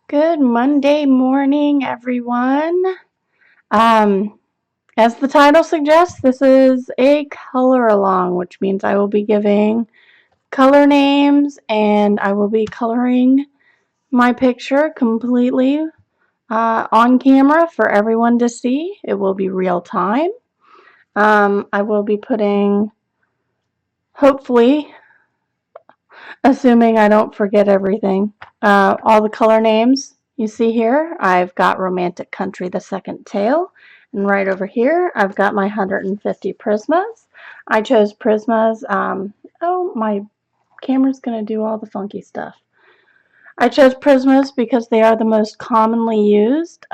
Good Monday morning, everyone. Um, as the title suggests, this is a color along, which means I will be giving color names and I will be coloring my picture completely on camera for everyone to see. It will be real time. I will be putting, hopefully, assuming I don't forget everything, all the color names you see here. I've got Romantic Country, the second tail, and right over here I've got my 150 Prismas. I chose Prismas. Oh, my camera's going to do all the funky stuff. I chose Prismas because they are the most commonly used.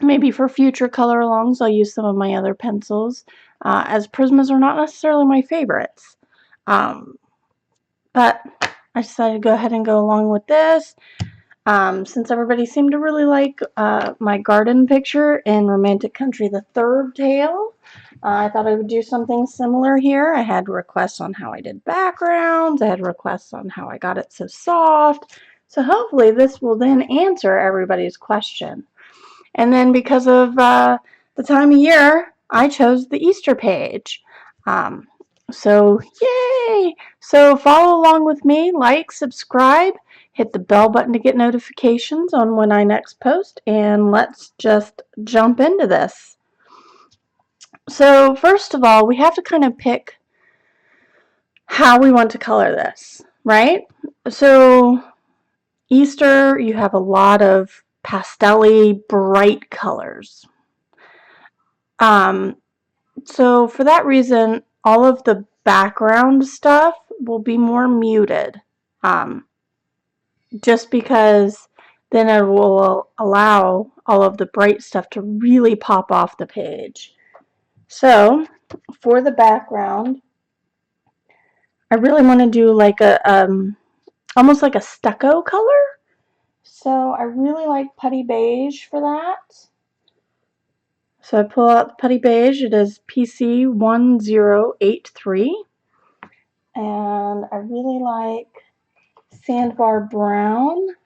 Maybe for future color alongs I'll use some of my other pencils, as Prismas are not necessarily my favorites. But I decided to go ahead and go along with this. Since everybody seemed to really like my garden picture in Romantic Country, the third tail, I thought I would do something similar here. I had requests on how I did backgrounds. I had requests on how I got it so soft. So hopefully this will then answer everybody's question. And then because of the time of year, I chose the Easter page. So yay! So follow along with me, like, subscribe, hit the bell button to get notifications on when I next post, and let's just jump into this. So first of all, we have to kind of pick how we want to color this, right? So Easter, you have a lot of pastel-y, bright colors. So for that reason, all of the background stuff will be more muted, just because then it will allow all of the bright stuff to really pop off the page. So for the background, I really want to do like a almost like a stucco color. So I really like Putty Beige for that. So I pull out the Putty Beige. It is PC 1083. And I really like Sandbar Brown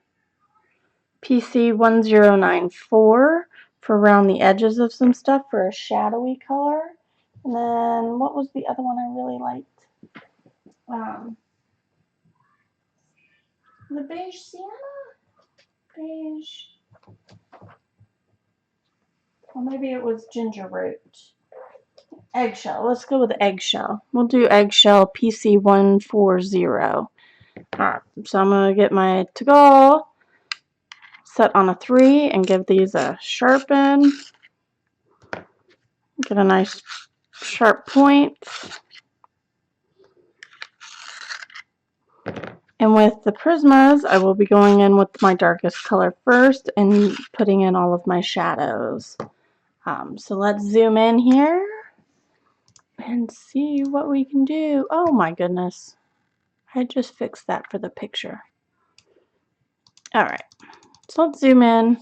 PC 1094 for around the edges of some stuff for a shadowy color. And then what was the other one I really liked? The beige sienna? Beige. Or maybe it was ginger root. Eggshell. Let's go with eggshell. We'll do eggshell PC 140. Alright, so I'm going to get my to-go set on a 3 and give these a sharpen. Get a nice sharp point. And with the Prismas, I will be going in with my darkest color first and putting in all of my shadows. So let's zoom in here and see what we can do. Oh my goodness. I just fixed that for the picture. Alright, so let's zoom in.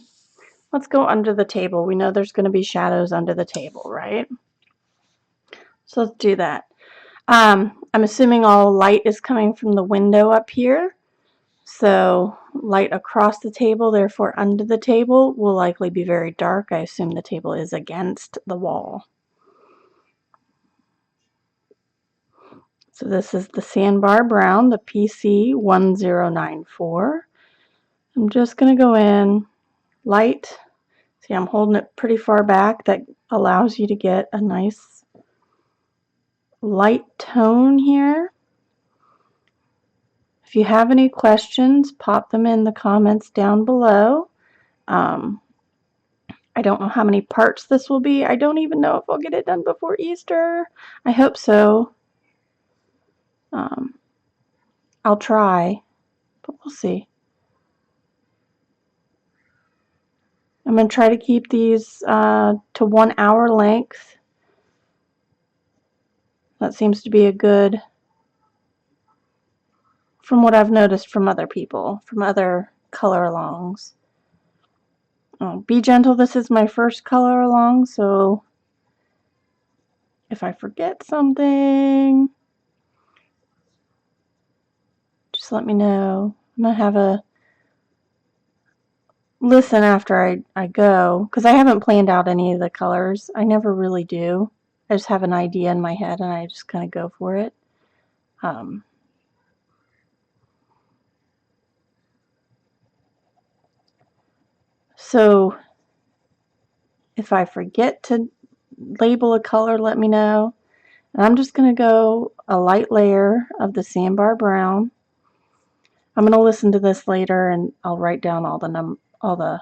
Let's go under the table. We know there's going to be shadows under the table, right? So let's do that. I'm assuming all light is coming from the window up here. So light across the table, therefore under the table, will likely be very dark. I assume the table is against the wall. So this is the Sandbar Brown, the PC 1094. I'm just going to go in light. See, I'm holding it pretty far back. That allows you to get a nice light tone here. If you have any questions, pop them in the comments down below. I don't know how many parts this will be. I don't even know if I'll get it done before Easter. I hope so. I'll try, but we'll see. I'm going to try to keep these to 1 hour length. That seems to be a good, from what I've noticed from other people, from other color alongs. Oh, be gentle, this is my first color along, so if I forget something, just let me know. I'm going to have listen after I go, because I haven't planned out any of the colors. I never really do. I just have an idea in my head and I just kind of go for it. So if I forget to label a color, let me know. And I'm just going to go a light layer of the Sandbar Brown. I'm going to listen to this later and I'll write down all the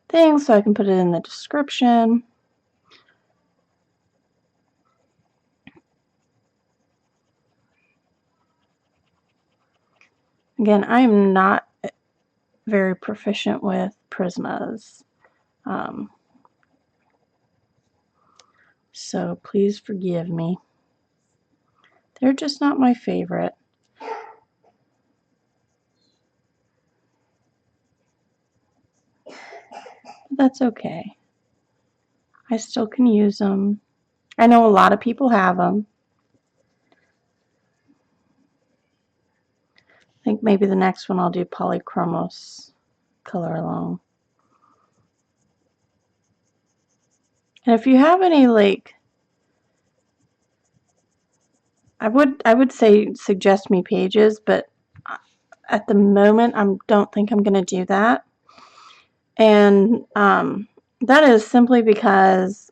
things so I can put it in the description. Again, I'm not very proficient with Prismas. So please forgive me. They're just not my favorite. But that's okay. I still can use them. I know a lot of people have them. I think maybe the next one I'll do Polychromos color along. And if you have any, like, I would say suggest me pages, but at the moment I don't think I'm going to do that. And that is simply because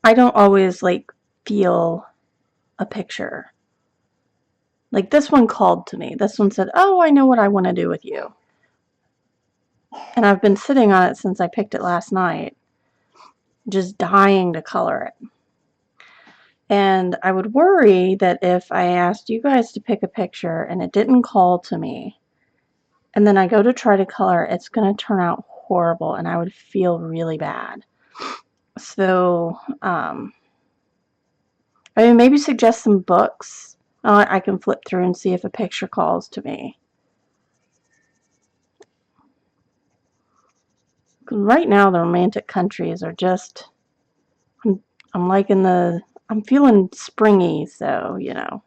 I don't always like feel a picture. Like this one called to me. This one said, "Oh, I know what I want to do with you." And I've been sitting on it since I picked it last night, just dying to color it. And I would worry that if I asked you guys to pick a picture and it didn't call to me, and then I go to try to color, it's going to turn out horrible and I would feel really bad. So, I mean, maybe suggest some books. I can flip through and see if a picture calls to me. Right now, the romantic countries are just, I'm liking I'm feeling springy, so, you know.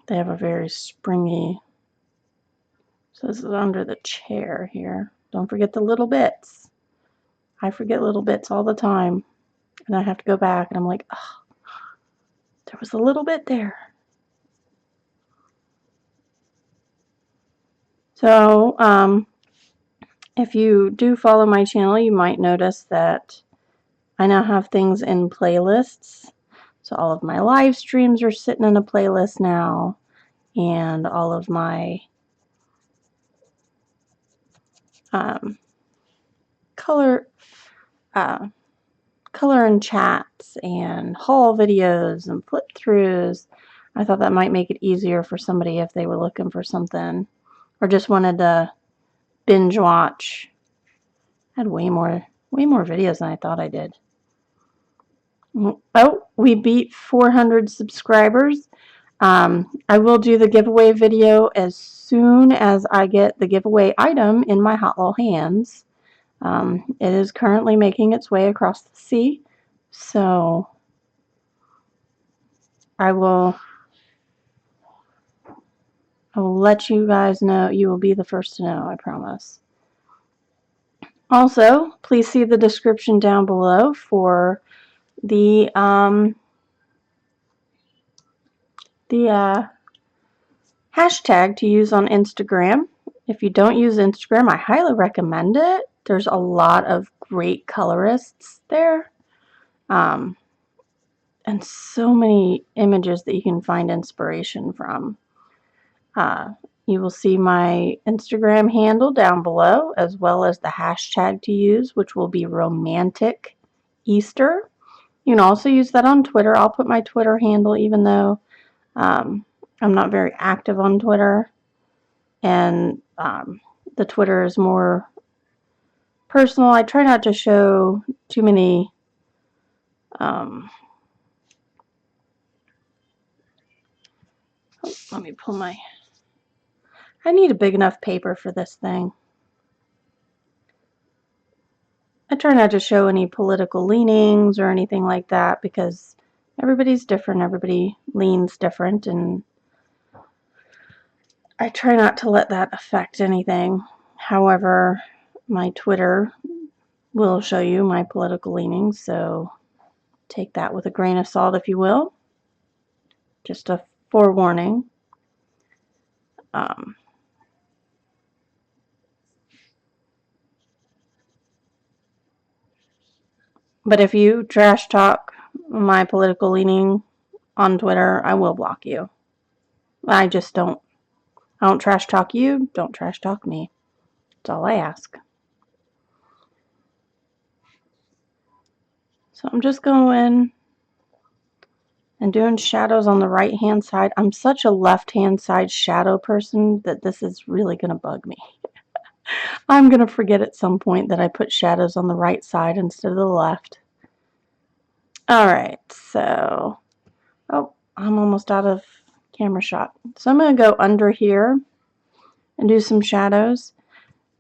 They have a very springy, so this is under the chair here. Don't forget the little bits. I forget little bits all the time, and I have to go back, and I'm like, oh, there was a little bit there. So, if you do follow my channel, you might notice that I now have things in playlists. So all of my live streams are sitting in a playlist now, and all of my color and chats and haul videos and flip throughs. I thought that might make it easier for somebody if they were looking for something or just wanted to binge watch. I had way more videos than I thought I did. Oh, we beat 400 subscribers. I will do the giveaway video as soon as I get the giveaway item in my hot little hands. It is currently making its way across the sea, so I will let you guys know. You will be the first to know, I promise. Also, please see the description down below for the hashtag to use on Instagram. If you don't use Instagram, I highly recommend it. There's a lot of great colorists there. And so many images that you can find inspiration from. You will see my Instagram handle down below, as well as the hashtag to use, which will be Romantic Easter. You can also use that on Twitter. I'll put my Twitter handle, even though I'm not very active on Twitter. And the Twitter is more personal. I try not to show too many let me pull my, I need a big enough paper for this thing. I try not to show any political leanings or anything like that because everybody's different. Everybody leans different, and I try not to let that affect anything. However, my Twitter will show you my political leanings, so take that with a grain of salt if you will. Just a forewarning. But if you trash talk my political leaning on Twitter, I will block you. I just don't. I don't trash talk you, don't trash talk me. That's all I ask. So I'm just going and doing shadows on the right hand side. I'm such a left hand side shadow person that this is really going to bug me. I'm going to forget at some point that I put shadows on the right side instead of the left. Alright, so, oh, I'm almost out of camera shot. So I'm going to go under here and do some shadows.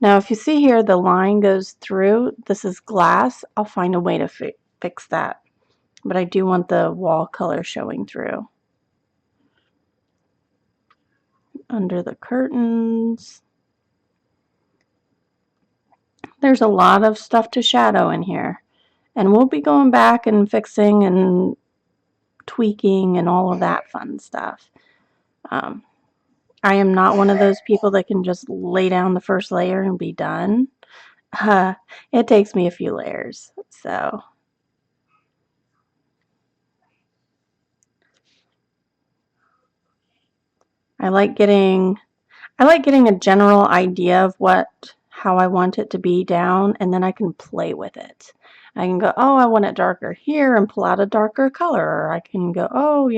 Now if you see here the line goes through, this is glass. I'll find a way to fix that. But I do want the wall color showing through. Under the curtains. There's a lot of stuff to shadow in here. And we'll be going back and fixing and tweaking and all of that fun stuff. I am not one of those people that can just lay down the first layer and be done. It takes me a few layers. So I like getting a general idea of how I want it to be down, and then I can play with it. I can go, oh, I want it darker here and pull out a darker color. Or I can go, oh,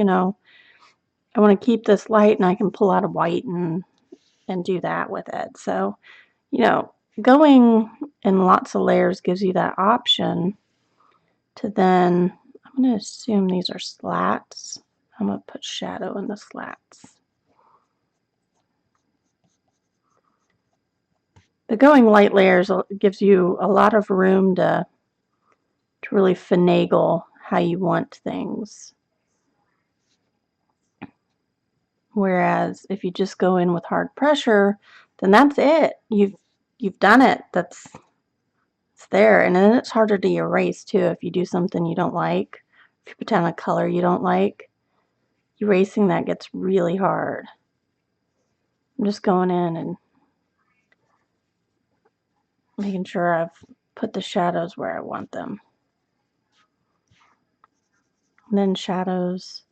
I want to keep this light and I can pull out a white and do that with it. So, going in lots of layers gives you that option to then, I'm going to assume these are slats. I'm going to put shadow in the slats. The going light layers gives you a lot of room to really finagle how you want things. Whereas if you just go in with hard pressure, then that's it. You've done it. It's there. And then it's harder to erase too if you do something you don't like. If you put down a color you don't like, erasing that gets really hard. I'm just going in and making sure I've put the shadows where I want them. And then shadows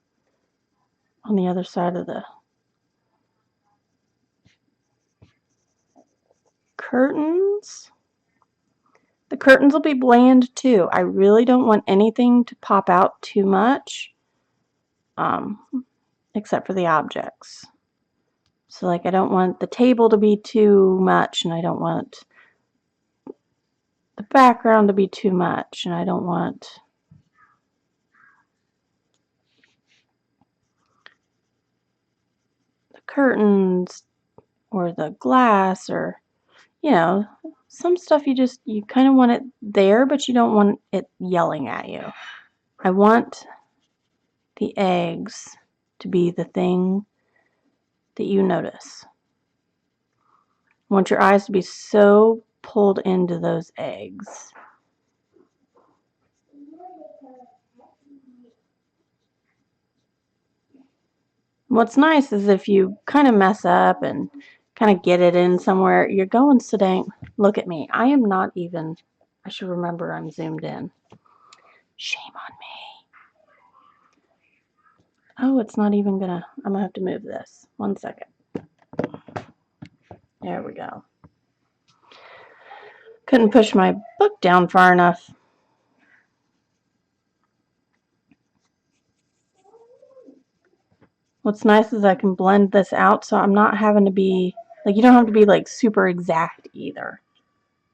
on the other side of the curtains. The curtains will be bland too. I really don't want anything to pop out too much, except for the objects. So like I don't want the table to be too much, and I don't want the background to be too much, and I don't want the curtains or the glass, or some stuff you kind of want it there, but you don't want it yelling at you. I want the eggs to be the thing that you notice. I want your eyes to be so pulled into those eggs. What's nice is if you kind of mess up and kind of get it in somewhere, you're going so dang, look at me. I am not even, I should remember I'm zoomed in. Shame on me. Oh, it's not even gonna, I'm gonna have to move this. 1 second. There we go. Couldn't push my book down far enough. What's nice is I can blend this out so I'm not having to be, like, you don't have to be like super exact either.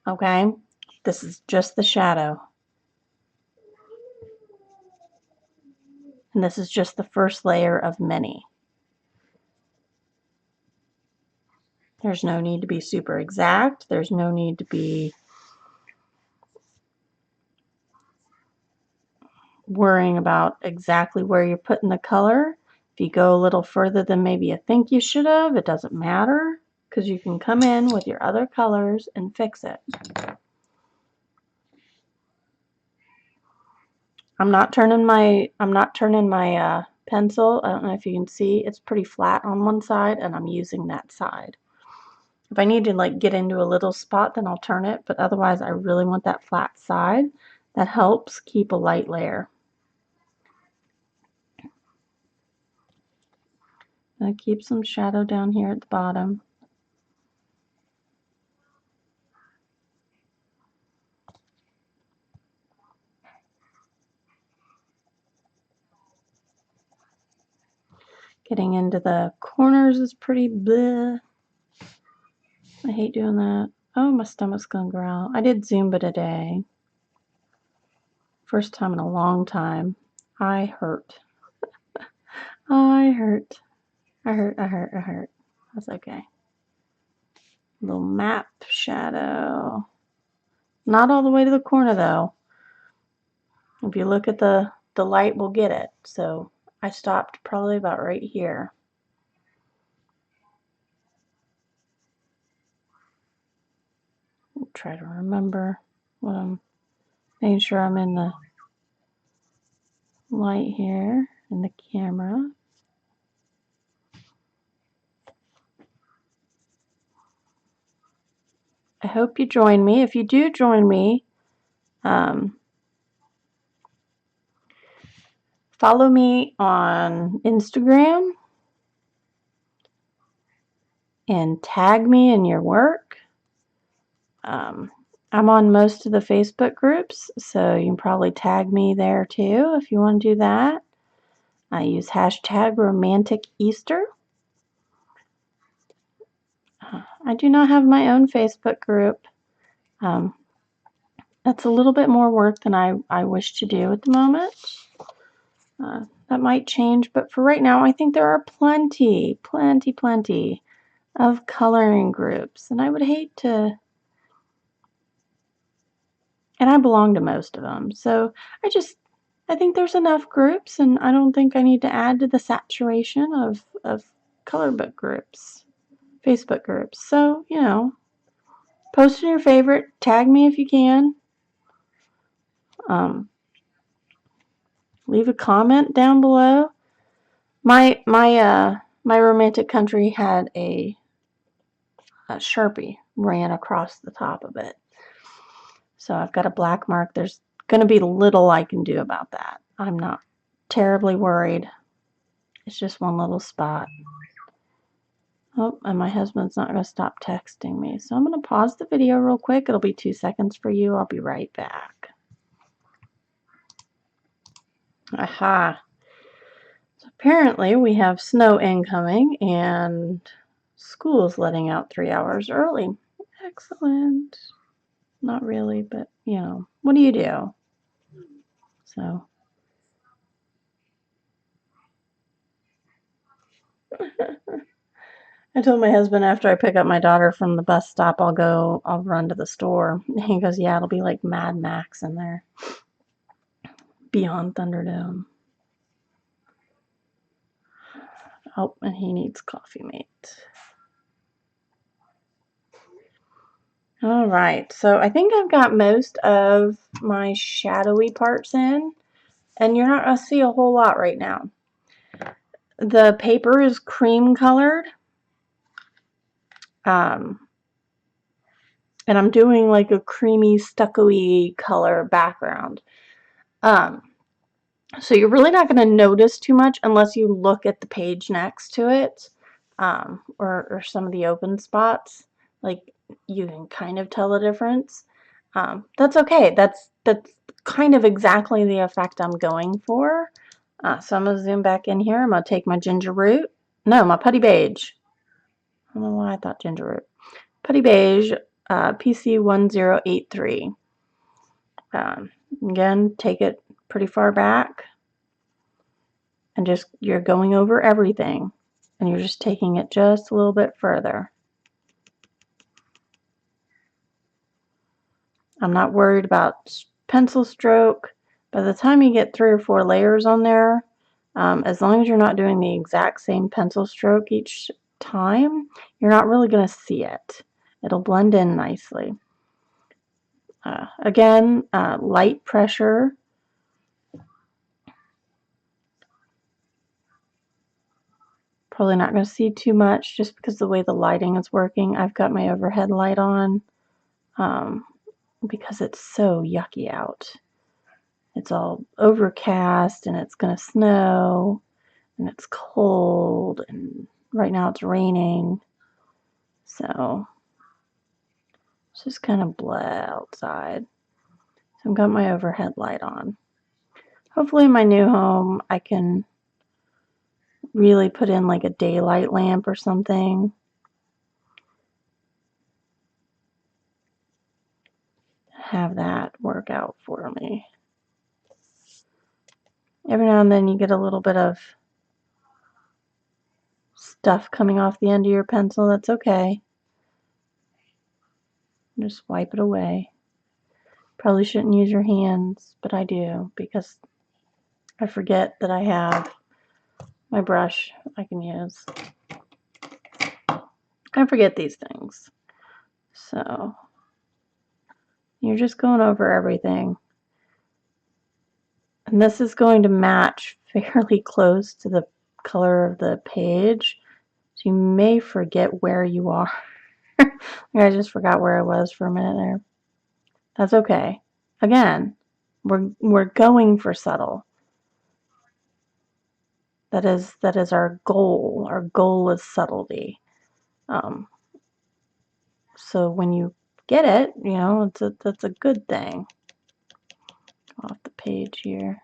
Okay? This is just the shadow. And this is just the first layer of many. There's no need to be super exact. There's no need to be worrying about exactly where you're putting the color. If you go a little further than maybe you think you should have, it doesn't matter because you can come in with your other colors and fix it. I'm not turning my pencil. I don't know if you can see, it's pretty flat on one side, and I'm using that side. If I need to like get into a little spot, then I'll turn it, but otherwise I really want that flat side. That helps keep a light layer. I keep some shadow down here at the bottom. Getting into the corners is pretty bleh. I hate doing that. Oh, my stomach's gonna growl. I did Zumba today. First time in a long time. I hurt. I hurt. I hurt. That's okay. Little map shadow. Not all the way to the corner though. If you look at the light will get it. So I stopped probably about right here. I'll try to remember what I'm making sure I'm in the light here in the camera. I hope you join me. If you do join me, follow me on Instagram and tag me in your work. I'm on most of the Facebook groups, so you can probably tag me there too if you want to do that. I use hashtag Romantic Easter. I do not have my own Facebook group. That's a little bit more work than I wish to do at the moment. That might change, but for right now, I think there are plenty of coloring groups, and I would hate to, and I belong to most of them, so I think there's enough groups, and I don't think I need to add to the saturation of color book groups, Facebook groups. So, you know, post in your favorite, tag me if you can. Leave a comment down below. My romantic country had a Sharpie ran across the top of it. So I've got a black mark. There's going to be little I can do about that. I'm not terribly worried. It's just one little spot. Oh, and my husband's not going to stop texting me. So I'm going to pause the video real quick. It'll be 2 seconds for you. I'll be right back. Aha. So apparently we have snow incoming and school's letting out 3 hours early. Excellent. Not really, but you know, what do you do? So I told my husband after I pick up my daughter from the bus stop, I'll run to the store. He goes, yeah, it'll be like Mad Max in there. Beyond Thunderdome. Oh, and he needs Coffee Mate. All right, so I think I've got most of my shadowy parts in, and you're not going to see a whole lot right now. The paper is cream colored. And I'm doing like a creamy stucco-y color background. So you're really not going to notice too much unless you look at the page next to it, or some of the open spots. Like you can kind of tell the difference. That's okay. That's kind of exactly the effect I'm going for. So I'm going to zoom back in here. I'm going to take my ginger root. No, my Putty Beige. I don't know why I thought ginger root. Putty Beige PC 1083. Again, take it pretty far back and just you're going over everything and you're just taking it just a little bit further. I'm not worried about pencil stroke. By the time you get 3 or 4 layers on there, As long as you're not doing the exact same pencil stroke each time, you're not really going to see it. It'll blend in nicely. Again, light pressure. Probably not going to see too much just because the way the lighting is working. I've got my overhead light on because it's so yucky out. It's all overcast and it's going to snow and it's cold and right now it's raining. So it's just kind of blah outside. So I've got my overhead light on. Hopefully in my new home I can really put in like a daylight lamp or something. Have that work out for me. Every now and then you get a little bit of stuff coming off the end of your pencil. That's okay. Just wipe it away. Probably shouldn't use your hands, but I do because I forget that I have my brush I can use. I forget these things. So you're just going over everything. And this is going to match fairly close to the color of the page. So you may forget where you are. I just forgot where I was for a minute there. That's okay. Again, we're going for subtle. That is our goal. Our goal is subtlety. So when you get it, you know, that's a good thing. Off the page here.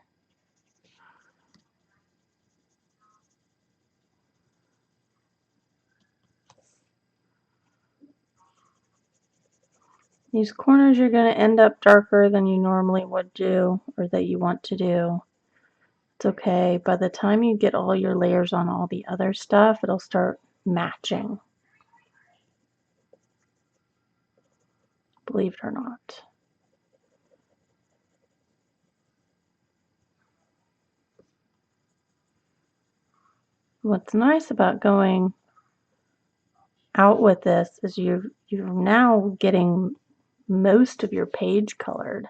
These corners you're going to end up darker than you normally would do or that you want to do. It's okay. By the time you get all your layers on all the other stuff, it'll start matching. Believe it or not. What's nice about going out with this is you're now getting most of your page colored.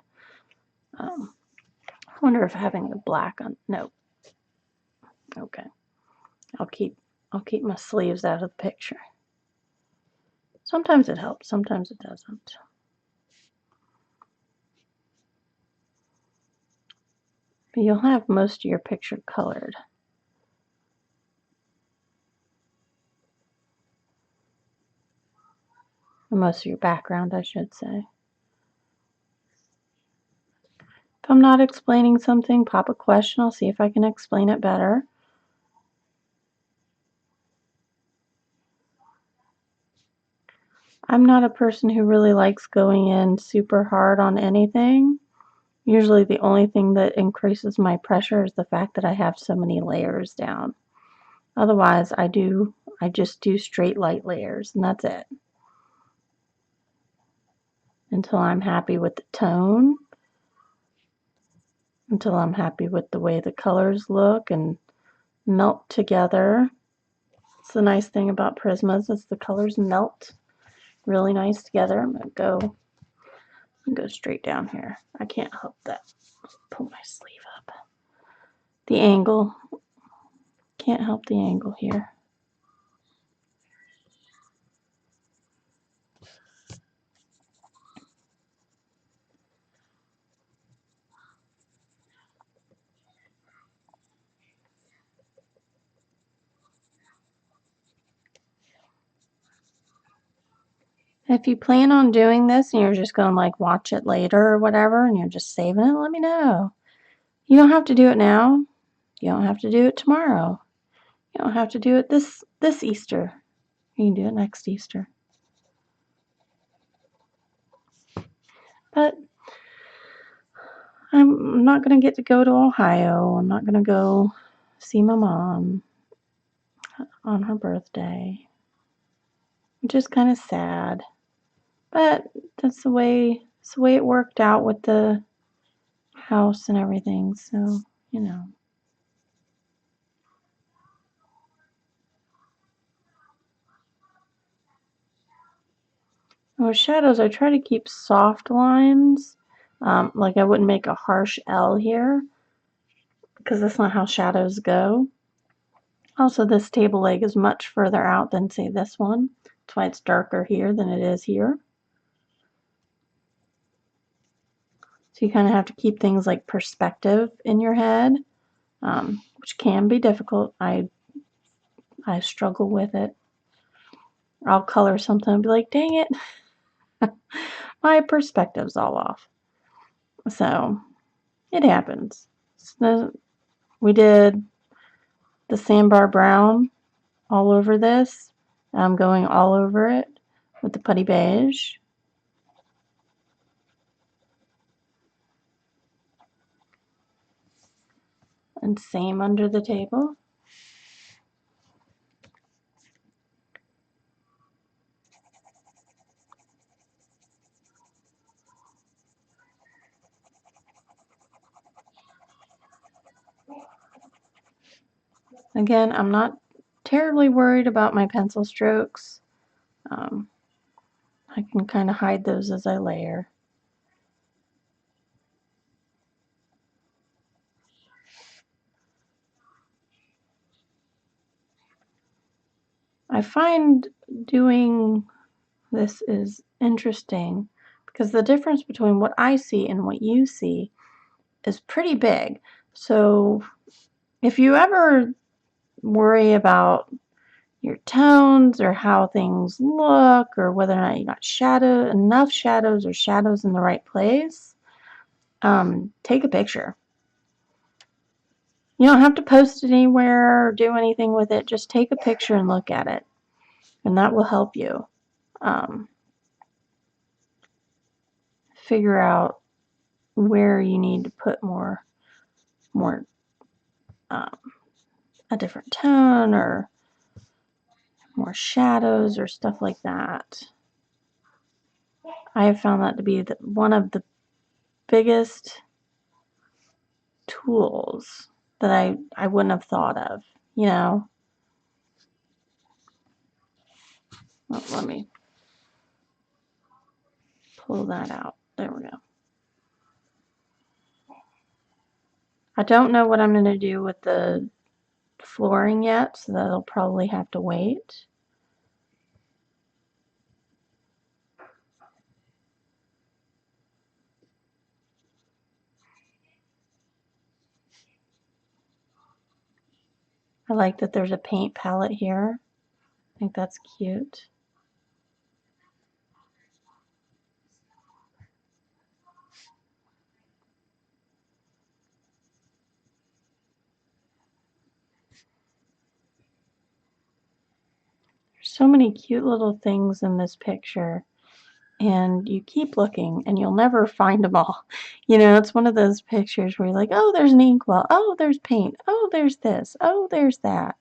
I wonder if having the black on, no. Okay. I'll keep my sleeves out of the picture. Sometimes it helps, sometimes it doesn't. But you'll have most of your picture colored. Or most of your background, I should say. If I'm not explaining something, pop a question. I'll see if I can explain it better. I'm not a person who really likes going in super hard on anything. Usually the only thing that increases my pressure is the fact that I have so many layers down. Otherwise, I just do straight light layers, and that's it. Until I'm happy with the tone, until I'm happy with the way the colors look and melt together. It's the nice thing about Prismas is the colors melt really nice together. I'm going to go straight down here. I can't help that. Pull my sleeve up. The angle. Can't help the angle here. If you plan on doing this and you're just going to like watch it later or whatever and you're just saving it, let me know. You don't have to do it now. You don't have to do it tomorrow. You don't have to do it this Easter. You can do it next Easter. But I'm not going to get to go to Ohio. I'm not going to go see my mom on her birthday, which is kind of sad. But that's the way it worked out with the house and everything. So, you know. With shadows, I try to keep soft lines. Like I wouldn't make a harsh L here, because that's not how shadows go. Also, this table leg is much further out than, say, this one. That's why it's darker here than it is here. So you kind of have to keep things like perspective in your head, which can be difficult. I struggle with it. I'll color something and be like, dang it, my perspective's all off. So it happens. So we did the Sandbar Brown all over this. I'm going all over it with the Putty Beige. And same under the table. Again, I'm not terribly worried about my pencil strokes. I can kind of hide those as I layer. I find doing this is interesting because the difference between what I see and what you see is pretty big. So if you ever worry about your tones or how things look or whether or not you got enough shadows or shadows in the right place, take a picture. You don't have to post it anywhere or do anything with it. Just take a picture and look at it, and that will help you figure out where you need to put more a different tone or more shadows or stuff like that. I have found that to be one of the biggest tools that I wouldn't have thought of, you know. Well, let me pull that out. There we go. I don't know what I'm going to do with the flooring yet, so that'll probably have to wait. I like that there's a paint palette here. I think that's cute. There's so many cute little things in this picture, and you keep looking and you'll never find them all. You know, it's one of those pictures where you're like, oh, there's an inkwell. Oh, there's paint. Oh, there's this. Oh, there's that.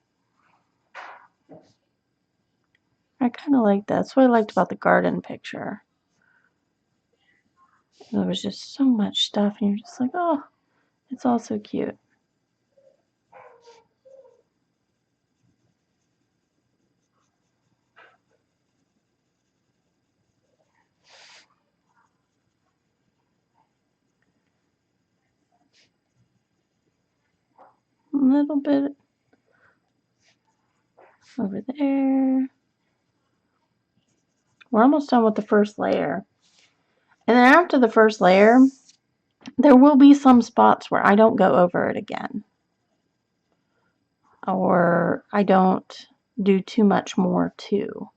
I kind of like that. That's what I liked about the garden picture. There was just so much stuff, and you're just like, oh, it's all so cute. A little bit over there. We're almost done with the first layer. And then after the first layer, there will be some spots where I don't go over it again. Or I don't do too much more too.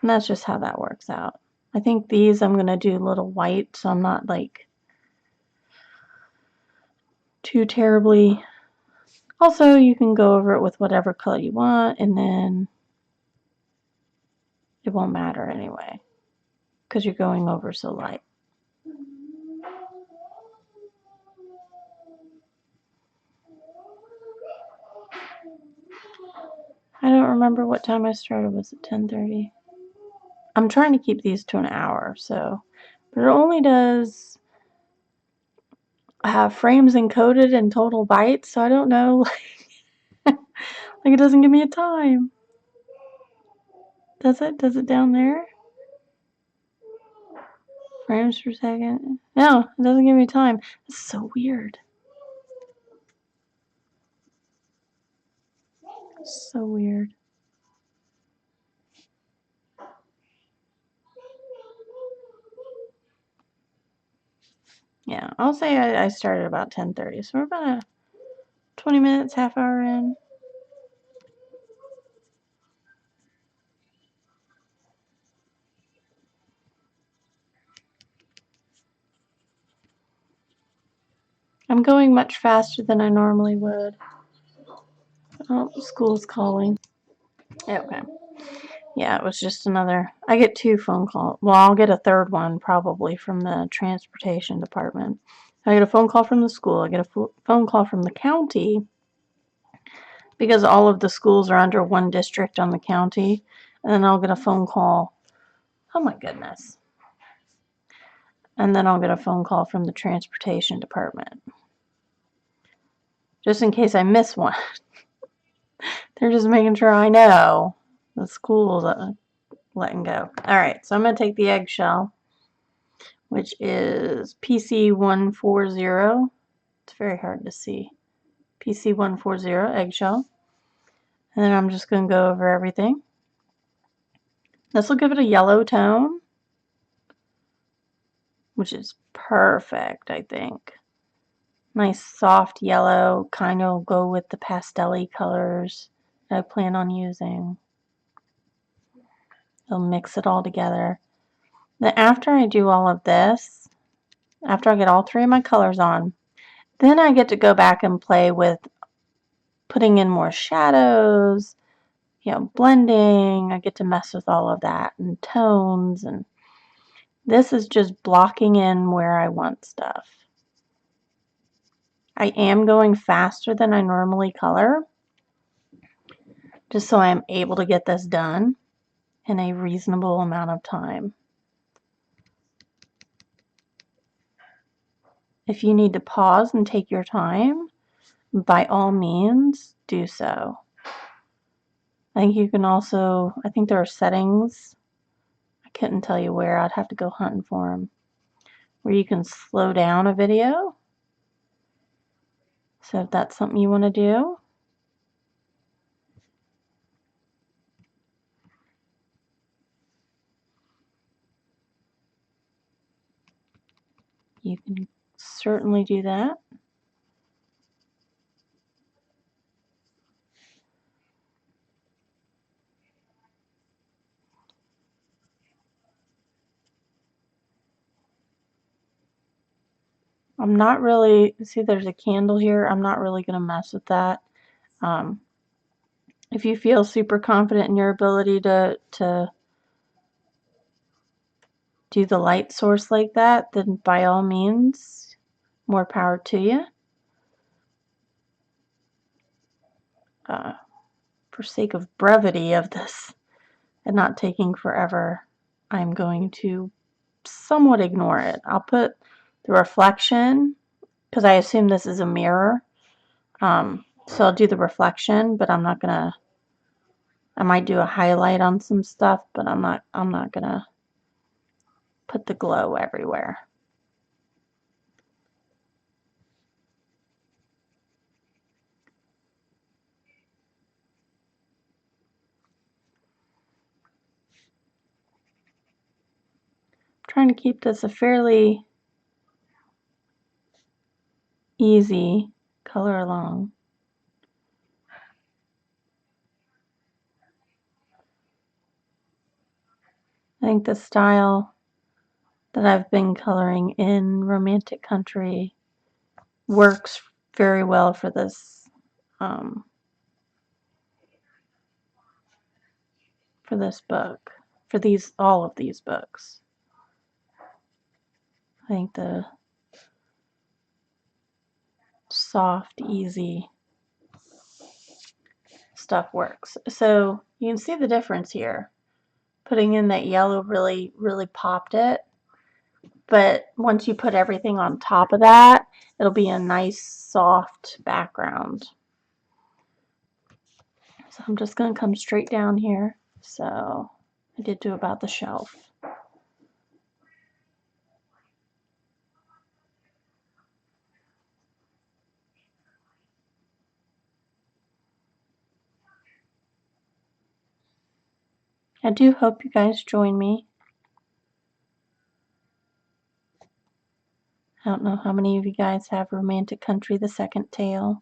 And that's just how that works out. I think these I'm going to do a little white, so I'm not like too terribly. Also, you can go over it with whatever color you want, and then it won't matter anyway, because you're going over so light. I don't remember what time I started. Was it 10:30? I'm trying to keep these to an hour, so, but it only does have frames encoded in total bytes, so I don't know. Like it doesn't give me a time. Does it? Does it down there? Frames per second? No, it doesn't give me time. It's so weird. So weird. Yeah, I'll say I started about 10:30, so we're about 20 minutes, half hour in. I'm going much faster than I normally would. Oh, school's calling. Okay. Yeah, it was just another. I get 2 phone calls. Well, I'll get a third one probably from the transportation department. I get a phone call from the school. I get a phone call from the county because all of the schools are under one district on the county. And then I'll get a phone call. Oh my goodness. And then I'll get a phone call from the transportation department. Just in case I miss one. They're just making sure I know the school's letting go. Alright, so I'm going to take the Eggshell, which is PC 140. It's very hard to see. PC 140 Eggshell. And then I'm just going to go over everything. This will give it a yellow tone, which is perfect, I think. Nice soft yellow, kind of go with the pastel-y colors that I plan on using. I'll mix it all together. Then after I do all of this, after I get all 3 of my colors on, then I get to go back and play with putting in more shadows, you know, blending. I get to mess with all of that and tones, and this is just blocking in where I want stuff. I am going faster than I normally color, just so I'm able to get this done in a reasonable amount of time. If you need to pause and take your time, by all means, do so. I think you can also, I think there are settings, I couldn't tell you where, I'd have to go hunting for them, where you can slow down a video. So if that's something you want to do, you can certainly do that. I'm not really, see there's a candle here, I'm not really going to mess with that. If you feel super confident in your ability to do the light source like that, then by all means, more power to you. For sake of brevity of this and not taking forever, I'm going to somewhat ignore it. I'll put the reflection, because I assume this is a mirror. So I'll do the reflection, but I'm not gonna, I might do a highlight on some stuff, but I'm not gonna put the glow everywhere. I'm trying to keep this a fairly easy color along. I think the style that I've been coloring in Romantic Country works very well for this book, for all of these books. I think the soft, easy stuff works. So you can see the difference here. Putting in that yellow really, really popped it. But once you put everything on top of that, it'll be a nice, soft background. So I'm just going to come straight down here. So I did do about the shelf. I do hope you guys join me. I don't know how many of you guys have Romantic Country, the second tale.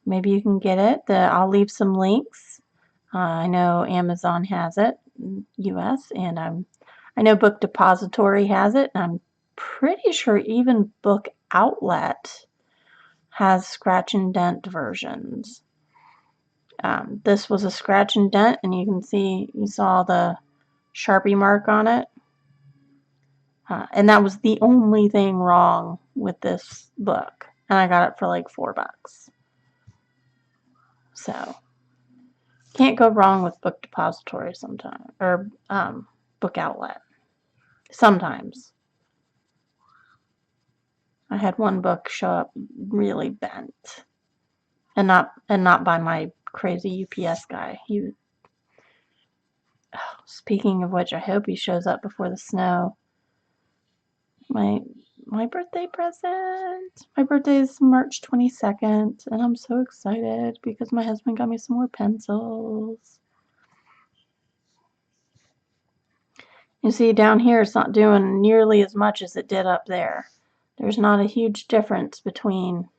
Maybe you can get it. I'll leave some links. I know Amazon has it, US, and I know Book Depository has it, and I'm pretty sure even Book Outlet has scratch and dent versions. This was a scratch and dent, and you saw the Sharpie mark on it. And that was the only thing wrong with this book. And I got it for like $4. So, can't go wrong with Book Depository sometimes. Or Book Outlet. Sometimes. I had one book show up really bent. And not by my crazy UPS guy. Speaking of which, I hope he shows up before the snow. My birthday present. My birthday is March 22nd, and I'm so excited because my husband got me some more pencils. You see, down here it's not doing nearly as much as it did up there. There's not a huge difference between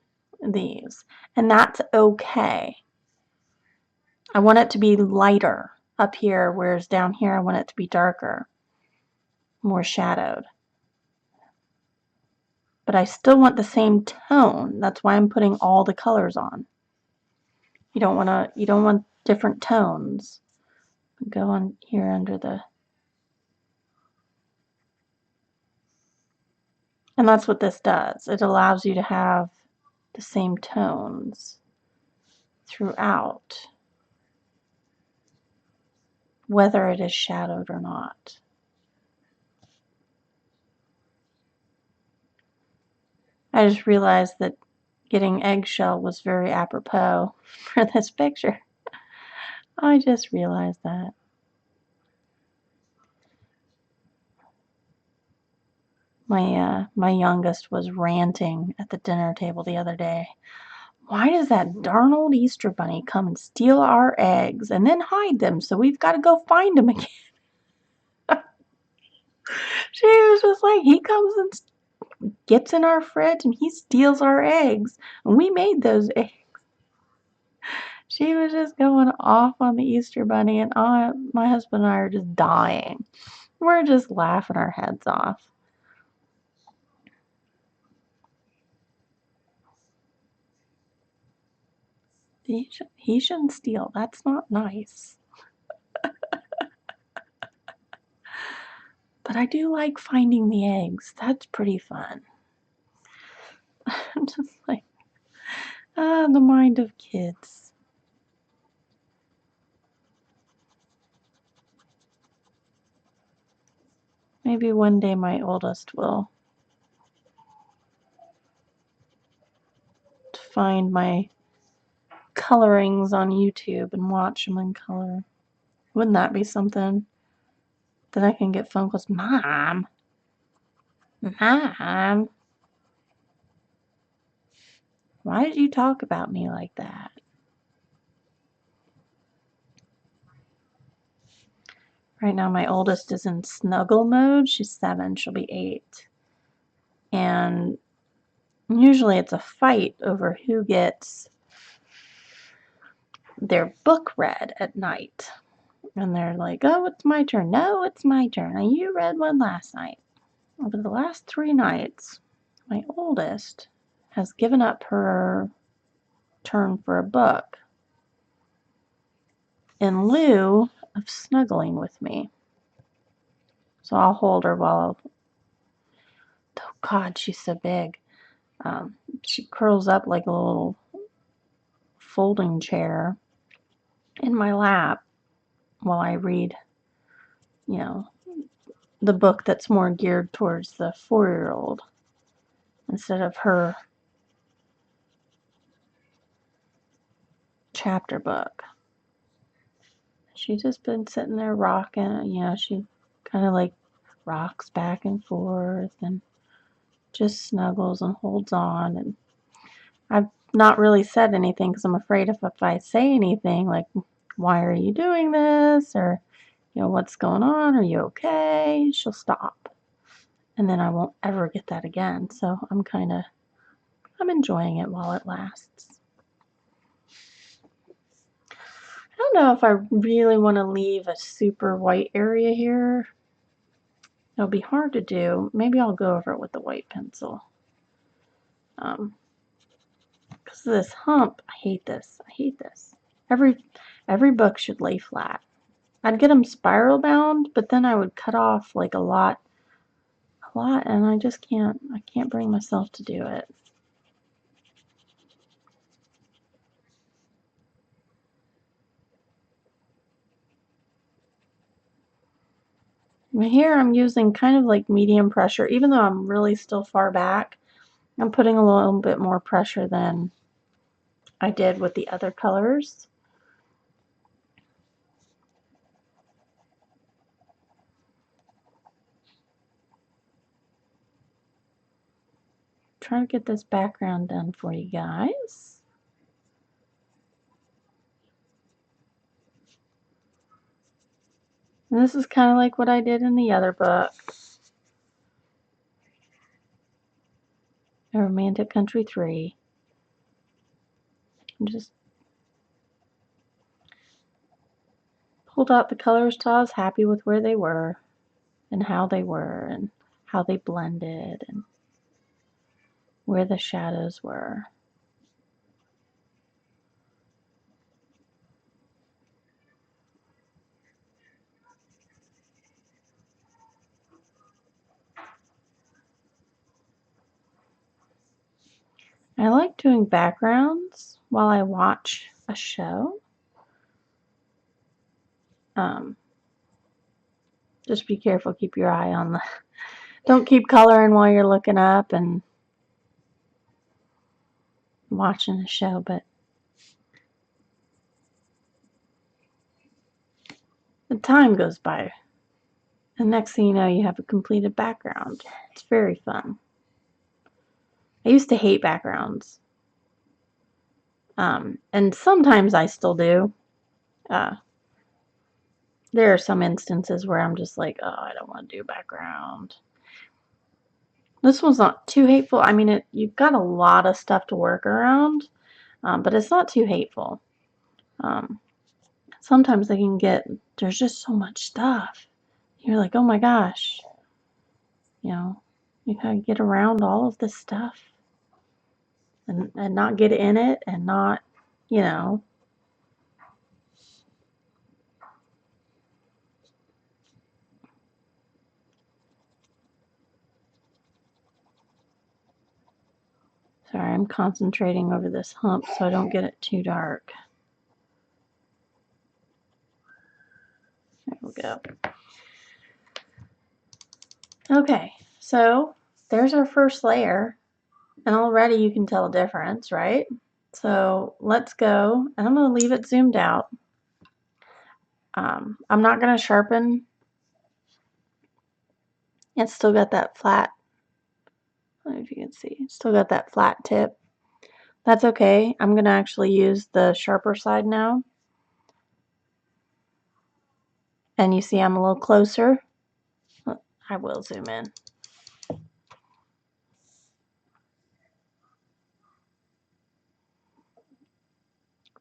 these, and that's okay. I want it to be lighter up here, whereas down here I want it to be darker, more shadowed. But I still want the same tone. That's why I'm putting all the colors on. You don't want different tones. Go on here under the, and that's what this does. It allows you to have the same tones throughout, whether it is shadowed or not. I just realized that getting Eggshell was very apropos for this picture. I just realized that. My youngest was ranting at the dinner table the other day. Why does that darn old Easter bunny come and steal our eggs and then hide them so we've got to go find them again? She was just like, he comes and gets in our fridge and he steals our eggs. And we made those eggs. She was just going off on the Easter bunny, and my husband and I are just dying. We're just laughing our heads off. He shouldn't steal. That's not nice. But I do like finding the eggs. That's pretty fun. I'm just like, the mind of kids. Maybe one day my oldest will find my colorings on YouTube and watch them in color. Wouldn't that be something? Then I can get phone calls. Mom, why did you talk about me like that? Right now my oldest is in snuggle mode. She's 7, she'll be 8. And usually it's a fight over who gets their book read at night. And they're like, oh, it's my turn. No, it's my turn. And you read one last night. Over the last 3 nights, my oldest has given up her turn for a book in lieu of snuggling with me. So I'll hold her while, oh God, she's so big. She curls up like a little folding chair in my lap while I read, the book that's more geared towards the 4-year-old instead of her chapter book. She's just been sitting there rocking, you know, she kind of like rocks back and forth and just snuggles and holds on. And I've not really said anything because I'm afraid if I say anything like, why are you doing this? Or, you know, what's going on? Are you okay? She'll stop. And then I won't ever get that again. So I'm enjoying it while it lasts. I don't know if I really want to leave a super white area here. It'll be hard to do. Maybe I'll go over it with the white pencil. Because of this hump, I hate this. I hate this. Every book should lay flat. I'd get them spiral bound, but then I would cut off like a lot, and I just can't. I can't bring myself to do it. Here I'm using kind of like medium pressure, even though I'm really still far back. I'm putting a little bit more pressure than I did with the other colors. Trying to get this background done for you guys. And this is kind of like what I did in the other book, A Romantic Country 3. I'm just pulled out the colors till I was happy with where they were and how they blended and where the shadows were. I like doing backgrounds while I watch a show. Just be careful, keep your eye on the, don't keep coloring while you're looking up and watching the show, but the time goes by. And next thing you know, you have a completed background. It's very fun. I used to hate backgrounds. And sometimes I still do. There are some instances where I'm just like, oh, I don't want to do background. This one's not too hateful. I mean, you've got a lot of stuff to work around, but it's not too hateful. Sometimes they can get, there's just so much stuff. You're like, oh my gosh. You know, you gotta get around all of this stuff and not get in it and not, you know. Sorry, I'm concentrating over this hump so I don't get it too dark. There we go. Okay, so there's our first layer, and already you can tell a difference, right? So let's go, and I'm going to leave it zoomed out. I'm not going to sharpen. It's still got that flat, I don't know if you can see, it's still got that flat tip. That's okay. I'm going to actually use the sharper side now. And you see I'm a little closer. I will zoom in.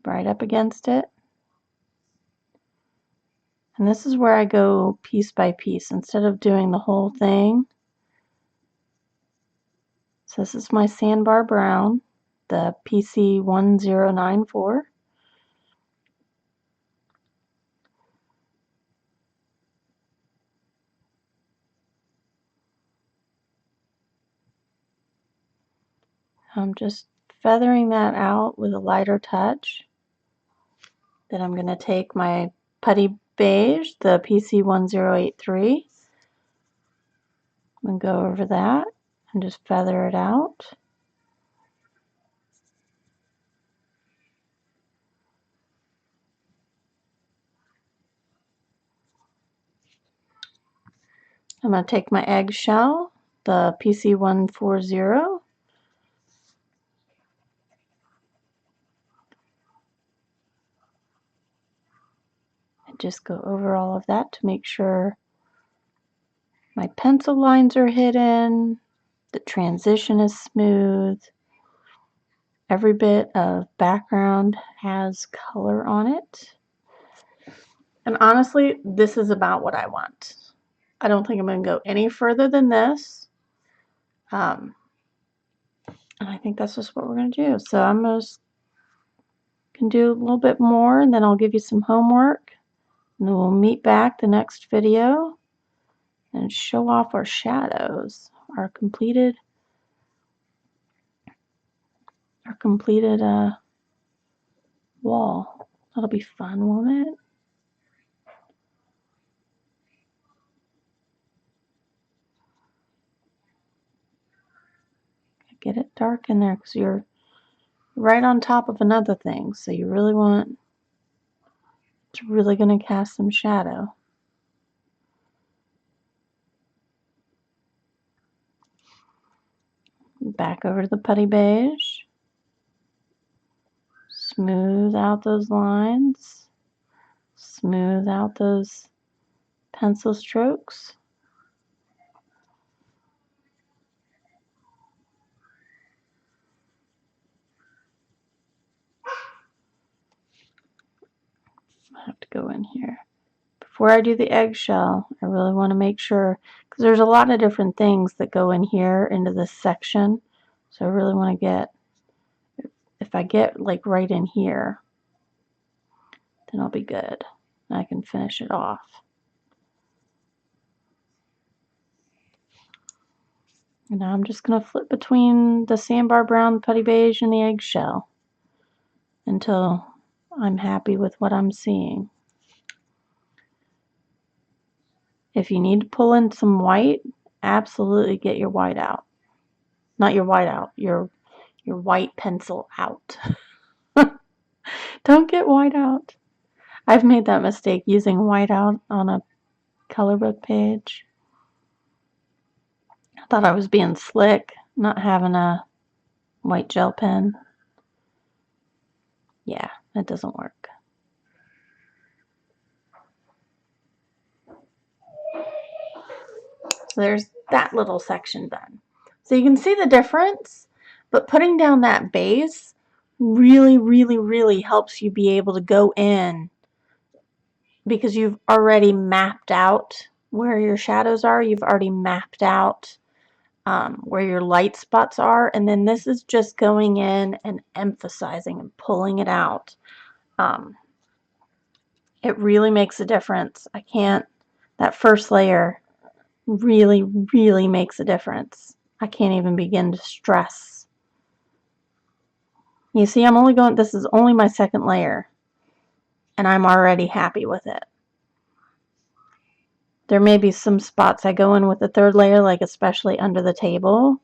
Right up against it. And this is where I go piece by piece instead of doing the whole thing. So this is my Sandbar Brown, the PC 1094. I'm just feathering that out with a lighter touch. Then I'm going to take my Putty Beige, the PC 1083, and go over that and just feather it out. I'm going to take my Eggshell, the PC 140, and just go over all of that to make sure my pencil lines are hidden, the transition is smooth, every bit of background has color on it. And honestly, this is about what I want. I don't think I'm going to go any further than this. And I think that's just what we're going to do. So I'm just going to do a little bit more, and then I'll give you some homework. And then we'll meet back the next video and show off our shadows, our completed wall. That'll be fun, won't it? Get it dark in there because you're right on top of another thing, so you really want, it's really going to cast some shadow. Back over to the Putty Beige. Smooth out those lines. Smooth out those pencil strokes. I have to go in here. Before I do the eggshell, I really want to make sure, because there's a lot of different things that go in here into this section. So I really want to get, if I get like right in here, then I'll be good. And I can finish it off. And now I'm just going to flip between the Sandbar Brown, Putty Beige, and the eggshell until I'm happy with what I'm seeing. If you need to pull in some white, absolutely get your white out. Not your white out, your white pencil out. Don't get white out. I've made that mistake using white out on a color book page. I thought I was being slick, not having a white gel pen. Yeah, that doesn't work. So there's that little section done. So you can see the difference, but putting down that base really, really, really helps you be able to go in because you've already mapped out where your shadows are. You've already mapped out where your light spots are, and then this is just going in and emphasizing and pulling it out. It really makes a difference. That first layer really, really makes a difference. I can't even begin to stress. You see, this is only my second layer, and I'm already happy with it. There may be some spots I go in with the third layer, like especially under the table.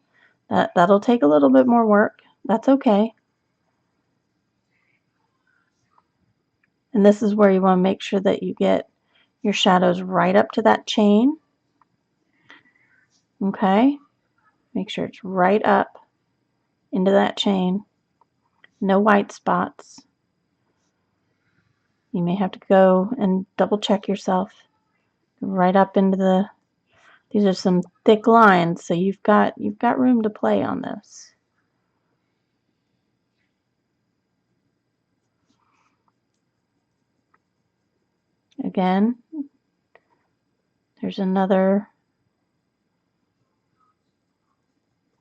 That'll take a little bit more work. That's okay. And this is where you want to make sure that you get your shadows right up to that chain. Okay? Make sure it's right up into that chain. No white spots. You may have to go and double check yourself. Right up into these are some thick lines, so you've got room to play on this. Again, there's another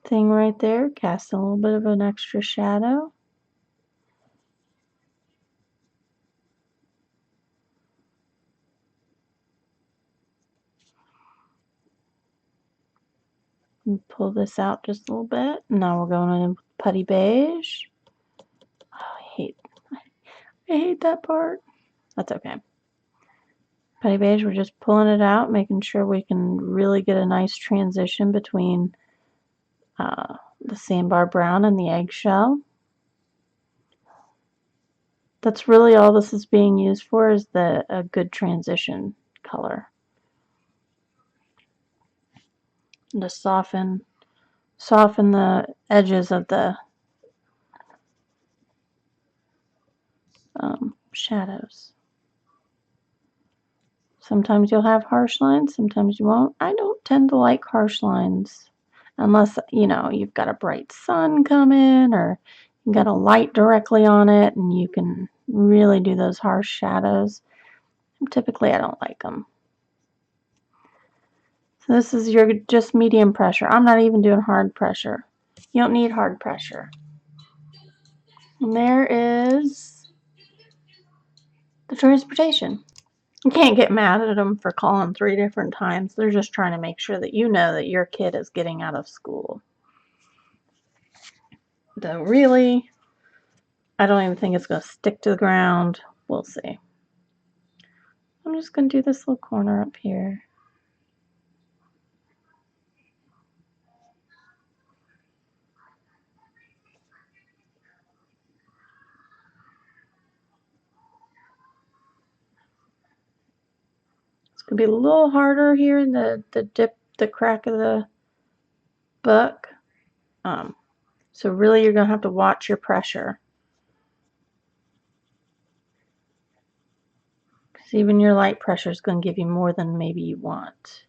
thing right there. Cast a little bit of an extra shadow. And pull this out just a little bit. Now we're going in with Putty Beige. Oh, I hate that part. That's okay. Putty Beige, we're just pulling it out, making sure we can really get a nice transition between the Sandbar Brown and the Eggshell. That's really all this is being used for, is a good transition color. And to soften the edges of the shadows. Sometimes you'll have harsh lines, sometimes you won't. I don't tend to like harsh lines unless, you know, you've got a bright sun coming or you've got a light directly on it and you can really do those harsh shadows. Typically, I don't like them. So this is your just medium pressure. I'm not even doing hard pressure. You don't need hard pressure. And there is the transportation. You can't get mad at them for calling 3 different times. They're just trying to make sure that you know that your kid is getting out of school. Though really, I don't even think it's going to stick to the ground. We'll see. I'm just going to do this little corner up here. It's going to be a little harder here in the crack of the book. So really you're going to have to watch your pressure. Because even your light pressure is going to give you more than maybe you want.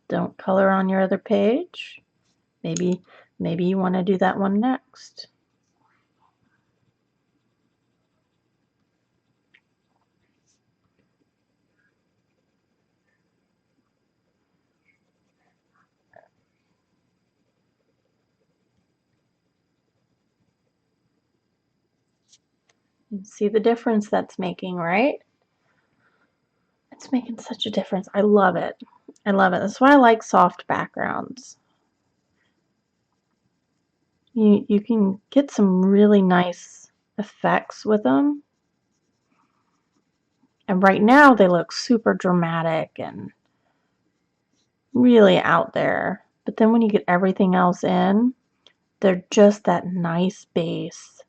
Don't color on your other page. Maybe you want to do that one next. You see the difference that's making, right? It's making such a difference. I love it. I love it. That's why I like soft backgrounds. You can get some really nice effects with them. And right now they look super dramatic and really out there. But then when you get everything else in, they're just that nice base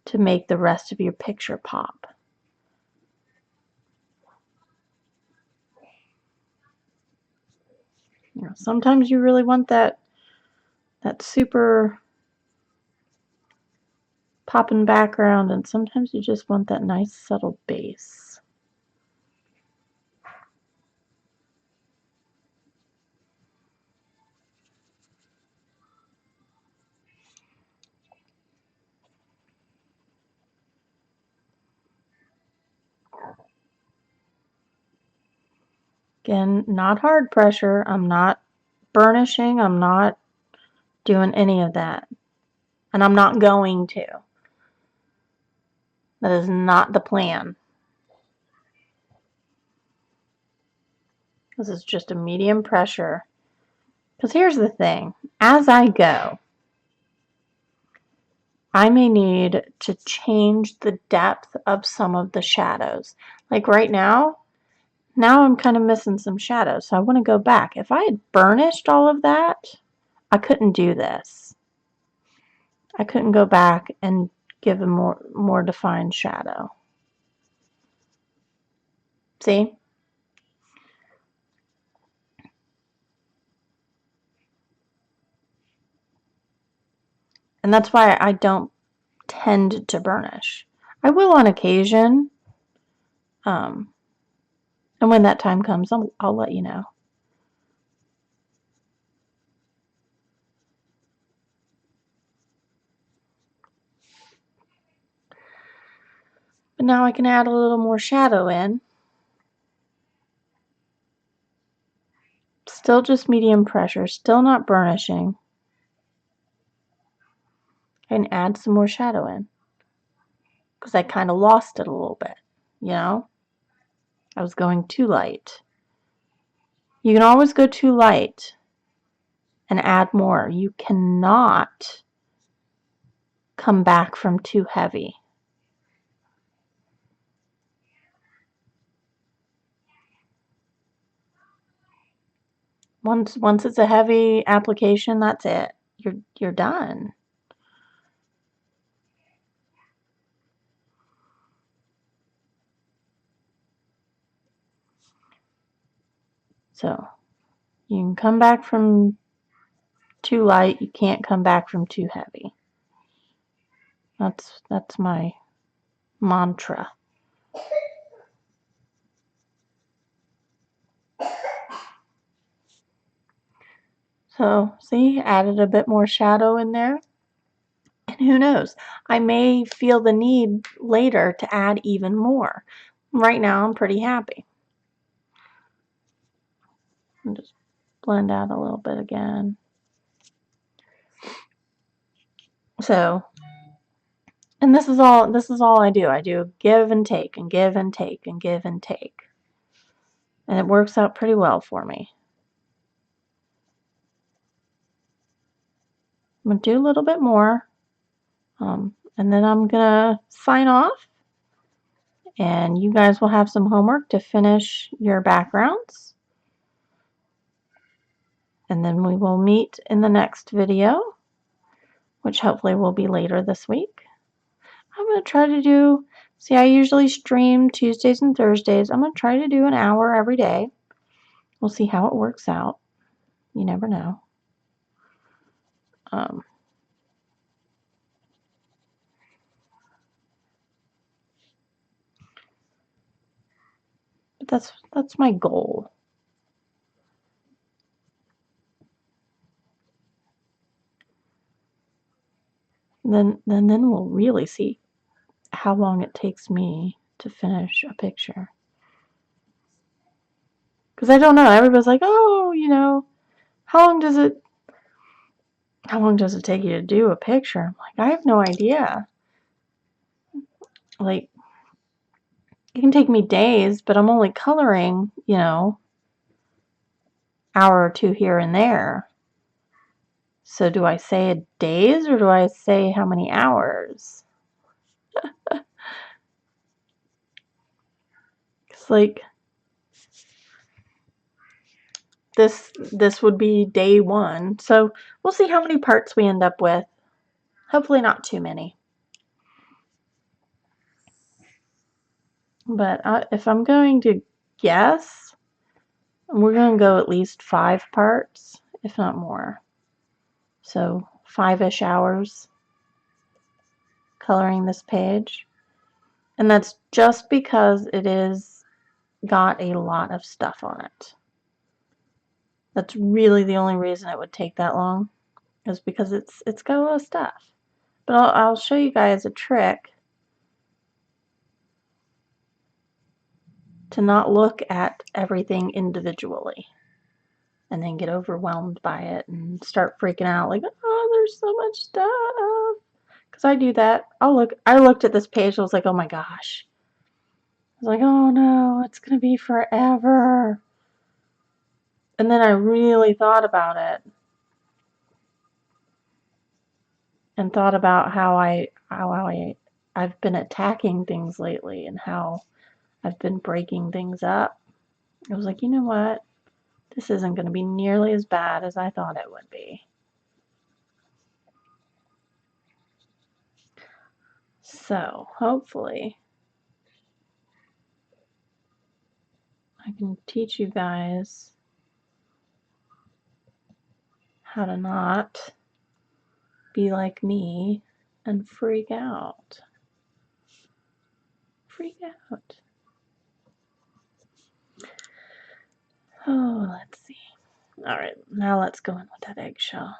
to make the rest of your picture pop. You know, sometimes you really want that super popping background, and sometimes you just want that nice subtle base. Again, not hard pressure. I'm not burnishing. I'm not doing any of that. And I'm not going to. That is not the plan. This is just a medium pressure. Because here's the thing. As I go, I may need to change the depth of some of the shadows. Like right now I'm kind of missing some shadows. So I want to go back. If I had burnished all of that, I couldn't do this. I couldn't go back and give a more defined shadow. See? And that's why I don't tend to burnish. I will on occasion. And when that time comes, I'll let you know. But now I can add a little more shadow in. Still just medium pressure, still not burnishing. And add some more shadow in. Because I kind of lost it a little bit, you know? I was going too light. You can always go too light and add more. You cannot come back from too heavy. Once it's a heavy application, that's it. You're done. So you can come back from too light, you can't come back from too heavy. That's my mantra. So see, added a bit more shadow in there. And who knows, I may feel the need later to add even more. Right now I'm pretty happy. And just blend out a little bit again. So, and this is all I do. I do give and take and give and take and give and take. And it works out pretty well for me. I'm going to do a little bit more. And then I'm going to sign off. And you guys will have some homework to finish your backgrounds. And then we will meet in the next video, which hopefully will be later this week. I'm going to try to do, see, I usually stream Tuesdays and Thursdays. I'm going to try to do an hour every day. We'll see how it works out. You never know. But that's my goal. Then we'll really see how long it takes me to finish a picture. Because I don't know. Everybody's like, oh, you know, how long does it take you to do a picture? I'm like, I have no idea. Like, it can take me days, but I'm only coloring, you know, hour or two here and there. So do I say days or do I say how many hours? It's like this would be day one. So we'll see how many parts we end up with. Hopefully not too many. But if I'm going to guess, we're going to go at least 5 parts, if not more. So 5-ish hours coloring this page. And that's just because it is got a lot of stuff on it. That's really the only reason it would take that long, is because it's got a lot of stuff. But I'll show you guys a trick to not look at everything individually and then get overwhelmed by it and start freaking out like, oh, there's so much stuff. Because I do that. I looked at this page, I was like, oh my gosh. I was like, oh no, it's going to be forever. And then I really thought about it. And thought about how I've been attacking things lately and how I've been breaking things up. I was like, you know what? This isn't going to be nearly as bad as I thought it would be. So, hopefully, I can teach you guys how to not be like me and freak out. Freak out. Oh, let's see. All right, now let's go in with that eggshell.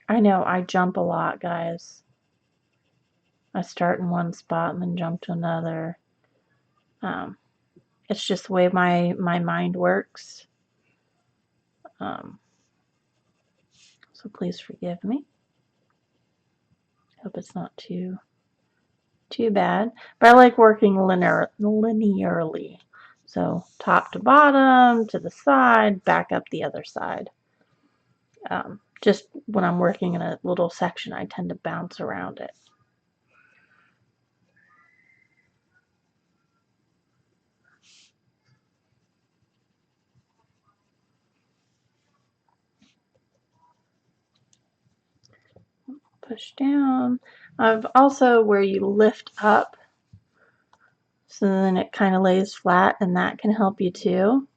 I know I jump a lot, guys. I start in one spot and then jump to another. It's just the way my mind works. So please forgive me. Hope it's not too bad. But I like working linearly. So top to bottom, to the side, back up the other side. Just when I'm working in a little section, I tend to bounce around it. push down. I've also where you lift up, so then it kind of lays flat, and that can help you too.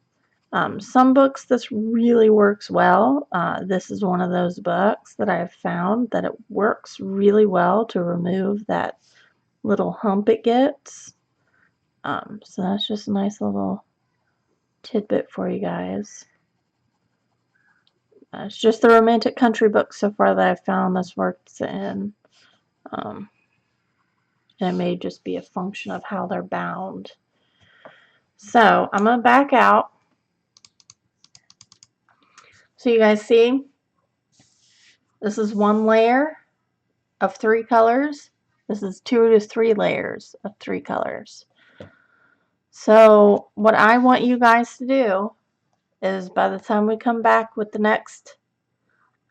Some books this really works well. This is one of those books that I have found that it works really well to remove that little hump it gets. So that's just a nice little tidbit for you guys. It's just the romantic country book so far that I've found this works in. And it may just be a function of how they're bound. So I'm going to back out. So you guys see, this is one layer of 3 colors. This is 2 to 3 layers of 3 colors. So what I want you guys to do is by the time we come back with the next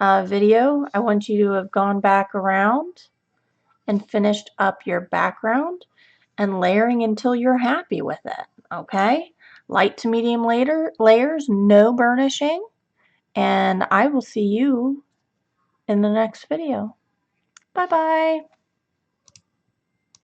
video, I want you to have gone back around and finished up your background and layering until you're happy with it. Okay? Light to medium layers, no burnishing, and I will see you in the next video. Bye-bye.